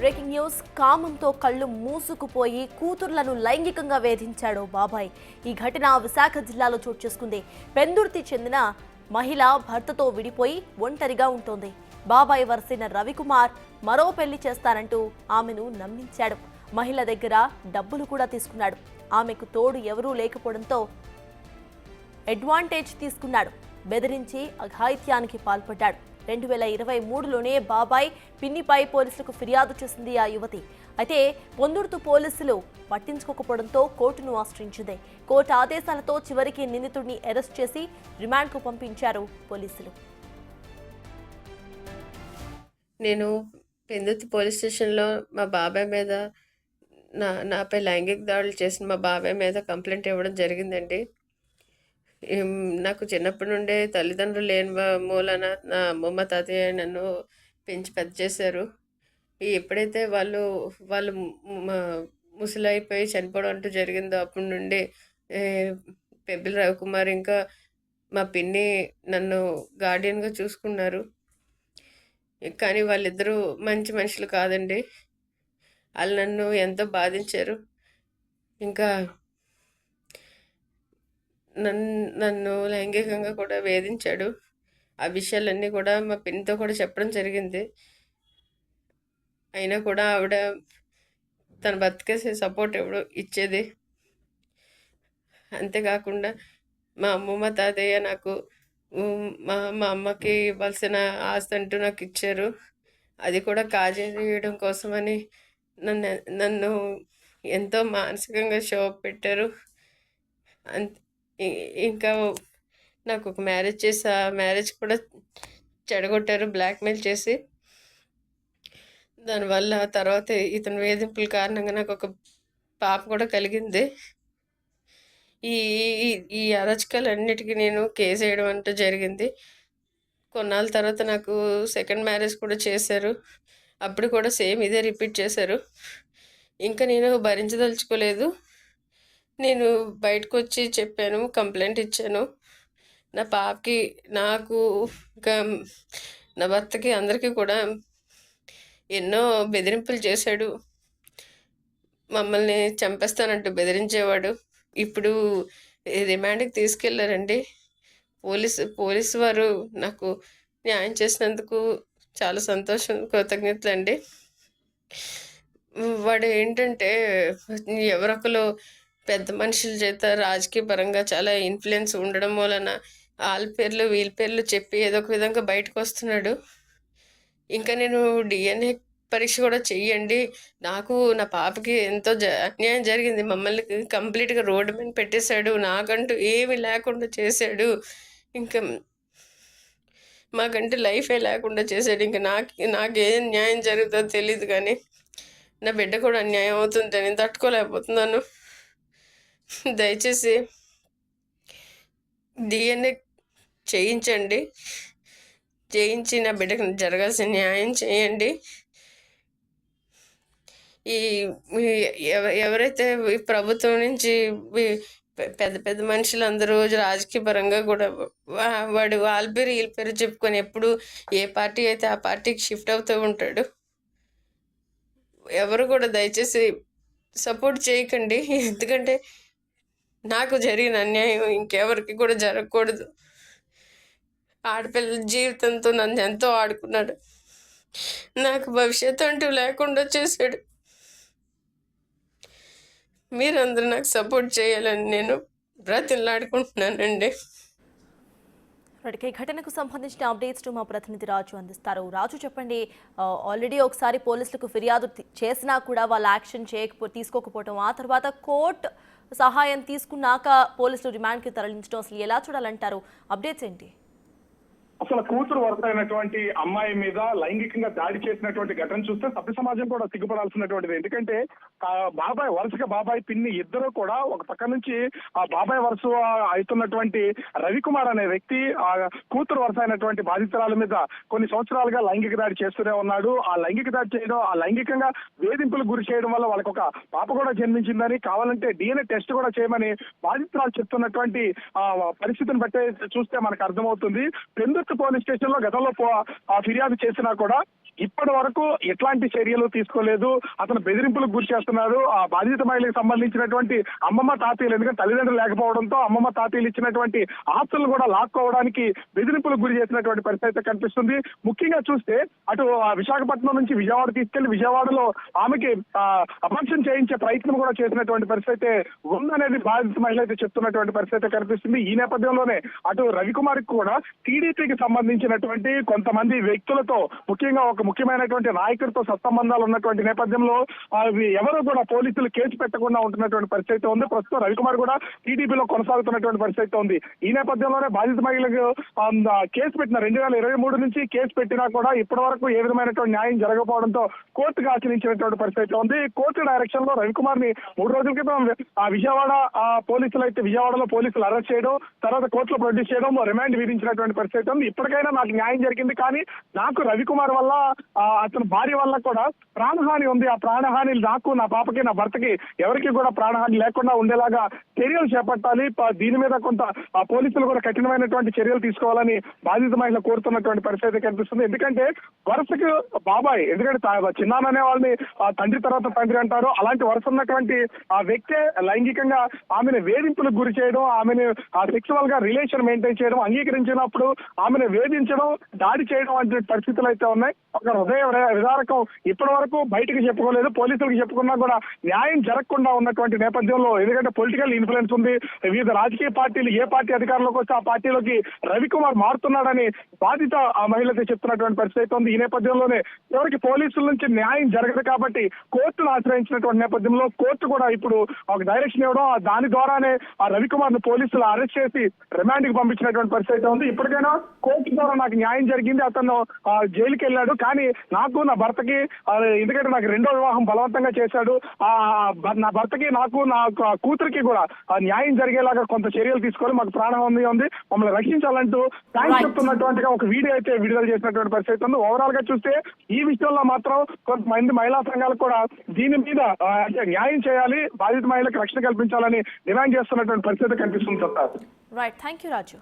Breaking news. కామంతో కళ్ళు మూసుకుపోయి కూతుర్లను లైంగికంగా వేధించాడు బాబాయ్. ఈ ఘటన విశాఖ జిల్లాలో చోటు చేసుకుంది. పెందుర్తి చెందిన మహిళ భర్తతో విడిపోయి ఒంటరిగా ఉంటోంది. బాబాయ్ వరసైన రవికుమార్ మరో పెళ్లి చేస్తానంటూ ఆమెను నమ్మించాడు. మహిళ దగ్గర డబ్బులు కూడా తీసుకున్నాడు. ఆమెకు తోడు ఎవరూ లేకపోవడంతో అడ్వాంటేజ్ తీసుకున్నాడు. బెదిరించి అఘాయిత్యానికి పాల్పడ్డాడు. 2023లోనే బాబాయ్ పిన్నిపై పోలీసులకు ఫిర్యాదు చేసింది ఆ యువతి. అయితే పొందుర్తు పోలీసులు పట్టించుకోకపోవడంతో కోర్టును ఆశ్రయించింది. కోర్టు ఆదేశాలతో చివరికి నిందితుడిని అరెస్ట్ చేసి రిమాండ్కు పంపించారు పోలీసులు. నేను పెందుర్తి పోలీస్ స్టేషన్లో మా బాబాయ్ మీద నాపై లైంగిక దాడులు చేసిన మా బాబాయ్ మీద కంప్లైంట్ ఇవ్వడం జరిగిందండి. నాకు చిన్నప్పటి నుండే తల్లిదండ్రులు లేని మూలన నా అమ్మమ్మ తాతయ్య నన్ను పెంచి పెద్ద చేశారు. ఎప్పుడైతే వాళ్ళు ముసలైపోయి చనిపోవడం అంటూ జరిగిందో అప్పటి నుండి పెబ్బిలి రవికుమార్ ఇంకా మా పిన్ని నన్ను గార్డియన్గా చూసుకున్నారు. కానీ వాళ్ళిద్దరూ మంచి మనుషులు కాదండి. వాళ్ళు నన్ను ఎంతో బాధించారు. ఇంకా నన్ను లైంగికంగా కూడా వేధించాడు. ఆ విషయాలన్నీ కూడా మా పిన్నితో కూడా చెప్పడం జరిగింది. అయినా కూడా ఆవిడ తన భర్తకే సపోర్ట్ ఇచ్చేది. అంతేకాకుండా మా అమ్మమ్మ తాతయ్య నాకు మా అమ్మకి ఇవ్వాల్సిన ఆస్తి అంటూ నాకు ఇచ్చారు. అది కూడా కాజేయడం కోసమని నన్ను ఎంతో మానసికంగా క్షోభ పెట్టారు. ఇంకా నాకు ఒక మ్యారేజ్ చేసి ఆ మ్యారేజ్ కూడా చెడగొట్టారు బ్లాక్మెయిల్ చేసి. దానివల్ల తర్వాత ఇతని వేధింపుల కారణంగా నాకు ఒక పాప కూడా కలిగింది. ఈ ఈ అరాచకాలన్నిటికీ నేను కేసు వేయడం అంటూ జరిగింది. కొన్నాళ్ళ తర్వాత నాకు సెకండ్ మ్యారేజ్ కూడా చేశారు. అప్పుడు కూడా సేమ్ ఇదే రిపీట్ చేశారు. ఇంకా నేను భరించదలుచుకోలేదు. నేను బయటకు వచ్చి చెప్పాను, కంప్లైంట్ ఇచ్చాను. నా పాపకి, నాకు, ఇంకా నా భర్తకి, అందరికీ కూడా ఎన్నో బెదిరింపులు చేశాడు. మమ్మల్ని చంపేస్తానంటూ బెదిరించేవాడు. ఇప్పుడు రిమాండ్కి తీసుకెళ్లారండి. పోలీసు వారు నాకు న్యాయం చేసినందుకు చాలా సంతోషం, కృతజ్ఞతలు అండి. వాడు ఏంటంటే ఎవరొకరు పెద్ద మనుషుల చేత రాజకీయ పరంగా చాలా ఇన్ఫ్లుయెన్స్ ఉండడం వలన వాళ్ళ పేర్లు వీళ్ళ పేర్లు చెప్పి ఏదో ఒక విధంగా బయటకు వస్తున్నాడు. ఇంకా నేను DNA పరీక్ష కూడా చెయ్యండి, నాకు నా పాపకి ఎంతో అన్యాయం జరిగింది, మమ్మల్ని కంప్లీట్గా రోడ్డు మీద పెట్టేశాడు, నాకంటూ ఏమీ లేకుండా చేశాడు, ఇంకా మాకంటే లైఫే లేకుండా చేశాడు. ఇంకా నాకేం న్యాయం జరుగుతుందో తెలియదు, కానీ నా బిడ్డ కూడా అన్యాయం అవుతుంది, నేను తట్టుకోలేకపోతున్నాను. దయచేసి DNA చేయించండి, చేయించి నా బిడ్డకు జరగాల్సిన న్యాయం చేయండి. ఎవరైతే ఈ ప్రభుత్వం నుంచి పెద్ద పెద్ద మనుషులందరూ రాజకీయ పరంగా కూడా వాడు వాళ్ళ పేరు వీళ్ళ పేరు చెప్పుకొని ఎప్పుడు ఏ పార్టీ అయితే ఆ పార్టీకి షిఫ్ట్ అవుతూ ఉంటాడు. ఎవరు కూడా దయచేసి సపోర్ట్ చేయకండి, ఎందుకంటే నాకు జరిగిన అన్యాయం ఇంకెవరికి కూడా జరగకూడదు. ఆడపిల్లల జీవితంతో నన్ను ఎంతో ఆడుకున్నాడు, నాకు భవిష్యత్తు అంటూ లేకుండా చేశాడు. మీరందరూ నాకు సపోర్ట్ చేయాలని నేను బ్రతిమలాడుకుంటున్నానండి. ఈ ఘటనకు సంబంధించిన అప్డేట్స్ మా ప్రతినిధి రాజు అందిస్తారు. రాజు, చెప్పండి. ఆల్రెడీ ఒకసారి పోలీసులకు ఫిర్యాదు చేసినా కూడా వాళ్ళు యాక్షన్ తీసుకోకపోవటం, ఆ తర్వాత కోర్టు సహాయం తీసుకున్నాక పోలీసులు రిమాండ్కి తరలించడం, అసలు ఎలా చూడాలంటారు? అప్డేట్స్ ఏంటి? అసలు కూతురు వరుస అయినటువంటి అమ్మాయి మీద లైంగికంగా దాడి చేసినటువంటి ఘటన చూస్తే సభ్య సమాజం కూడా సిగ్గుపడాల్సినటువంటిది. ఎందుకంటే వరుసగా బాబాయ్ పిన్ని ఇద్దరు కూడా ఒక పక్క నుంచి ఆ బాబాయ్ వరుస అవుతున్నటువంటి రవికుమార్ అనే వ్యక్తి ఆ కూతురు వరుస అయినటువంటి బాధితురాల మీద కొన్ని సంవత్సరాలుగా లైంగిక దాడి చేస్తూనే ఉన్నాడు. ఆ లైంగిక దాడి చేయడం, ఆ లైంగికంగా వేధింపులకు గురి చేయడం వల్ల వాళ్ళకి ఒక పాప కూడా జన్మించిందని, కావాలంటే DNA టెస్ట్ కూడా చేయమని బాధితురాలు చెప్తున్నటువంటి పరిస్థితిని బట్టి చూస్తే మనకు అర్థమవుతుంది. పెందుర్తి పోలీస్ స్టేషన్ లో గతంలో ఫిర్యాదు చేసినా కూడా ఇప్పటి వరకు ఎట్లాంటి చర్యలు తీసుకోలేదు. అతను బెదిరింపులకు గురి చేస్తున్నారు. ఆ బాధిత మహిళకి సంబంధించినటువంటి అమ్మమ్మ తాతయ్యలు, ఎందుకంటే తల్లిదండ్రులు లేకపోవడంతో అమ్మమ్మ తాతయ్యలు ఇచ్చినటువంటి ఆస్తులను కూడా లాక్కోవడానికి బెదిరింపులకు గురి చేసినటువంటి పరిస్థితి అయితే కనిపిస్తుంది. ముఖ్యంగా చూస్తే అటు విశాఖపట్నం నుంచి విజయవాడ తీసుకెళ్లి విజయవాడలో ఆమెకి అపార్షన్ చేయించే ప్రయత్నం కూడా చేసినటువంటి పరిస్థితి అయితే ఉందనేది బాధిత మహిళ అయితే చెప్తున్నటువంటి పరిస్థితి అయితే కనిపిస్తుంది. ఈ నేపథ్యంలోనే అటు రవికుమార్ కూడా టీడీపీకి సంబంధించినటువంటి కొంతమంది వ్యక్తులతో, ముఖ్యంగా ఒక ముఖ్యమైనటువంటి నాయకుడితో సత్సంబంధాలు ఉన్నటువంటి నేపథ్యంలో ఎవరు కూడా పోలీసులు కేసు పెట్టకుండా ఉంటున్నటువంటి పరిస్థితి ఉంది. ప్రస్తుతం రవికుమార్ కూడా టీడీపీలో కొనసాగుతున్నటువంటి పరిస్థితి ఉంది. ఈ నేపథ్యంలోనే బాధిత మహిళలకు కేసు పెట్టిన 2023 నుంచి కేసు పెట్టినా కూడా ఇప్పటి వరకు ఏ విధమైనటువంటి న్యాయం జరగకపోవడంతో కోర్టుకు ఆశ్రయించినటువంటి పరిస్థితి ఉంది. కోర్టు డైరెక్షన్ లో రవికుమార్ ని 3 రోజుల క్రితం విజయవాడ విజయవాడలో పోలీసులు అరెస్ట్ చేయడం, తర్వాత కోర్టులో ప్రొడ్యూస్ చేయడం, రిమాండ్ విధించినటువంటి పరిస్థితి ఉంది. ఇప్పటికైనా నాకు న్యాయం జరిగింది, కానీ నాకు రవికుమార్ వల్ల అతని భార్య వల్ల కూడా ప్రాణహాని ఉంది. ఆ ప్రాణహాని నాకు, నా పాపకి, నా భర్తకి ఎవరికి కూడా ప్రాణహాని లేకుండా ఉండేలాగా చర్యలు చేపట్టాలి. దీని మీద కొంత పోలీసులు కూడా కఠినమైనటువంటి చర్యలు తీసుకోవాలని బాధిత మహిళ కోరుతున్నటువంటి పరిస్థితి కనిపిస్తుంది. ఎందుకంటే వరుసకు బాబాయ్, ఎందుకంటే చిన్నాన్న అనే వాళ్ళని తండ్రి తర్వాత తండ్రి అంటారు. అలాంటి వరుస ఉన్నటువంటి ఆ వ్యక్తే లైంగికంగా ఆమెను వేధింపులకు గురి చేయడం, ఆమెను సెక్సువల్ గా రిలేషన్ మెయింటైన్ చేయడం, అంగీకరించినప్పుడు ఆమెను వేధించడం, దాడి చేయడం వంటి పరిస్థితులు అయితే ఉన్నాయి. ఒక హృదయ విదారకం ఇప్పటి వరకు బయటకు చెప్పుకోలేదు. పోలీసులకు చెప్పుకున్నా కూడా న్యాయం జరగకుండా ఉన్నటువంటి నేపథ్యంలో, ఎందుకంటే పొలిటికల్ ఇన్ఫ్లుయెన్స్ ఉంది. వివిధ రాజకీయ పార్టీలు ఏ పార్టీ అధికారంలోకి వస్తే ఆ పార్టీలోకి రవికుమార్ మారుతున్నాడని బాధిత ఆ మహిళతో చెప్తున్నటువంటి పరిస్థితి ఉంది. ఈ నేపథ్యంలోనే ఎవరికి పోలీసుల నుంచి న్యాయం జరగదు కాబట్టి కోర్టును ఆశ్రయించినటువంటి నేపథ్యంలో కోర్టు కూడా ఇప్పుడు ఒక డైరెక్షన్ ఇవ్వడం, దాని ద్వారానే ఆ రవికుమార్ ను పోలీసులు అరెస్ట్ చేసి రిమాండ్ కి పంపించినటువంటి పరిస్థితి ఉంది. ఇప్పటికైనా కోర్టు ద్వారా నాకు న్యాయం జరిగింది, అతను జైలుకి వెళ్ళాడు, కానీ నాకు, నా భర్తకి, ఎందుకంటే నాకు 2వ వివాహం బలవంతంగా చేశాడు, నా భర్తకి, నాకు, నా కూతురికి కూడా న్యాయం జరిగేలాగా కొంత చర్యలు తీసుకోవాలి, మాకు ప్రాణహాని ఉంది, మమ్మల్ని రక్షించాలంటూ థ్యాంక్స్ చెప్తున్నటువంటిగా ఒక వీడియో అయితే విడుదల చేసినటువంటి పరిస్థితి ఉంది. ఓవరాల్ గా చూస్తే ఈ విషయంలో మాత్రం కొంతమంది మహిళా సంఘాలు కూడా దీని మీద న్యాయం చేయాలి, బాధిత మహిళలకు రక్షణ కల్పించాలని డిమాండ్ చేస్తున్నటువంటి పరిస్థితి కనిపిస్తుంది. Right, thank you Raju.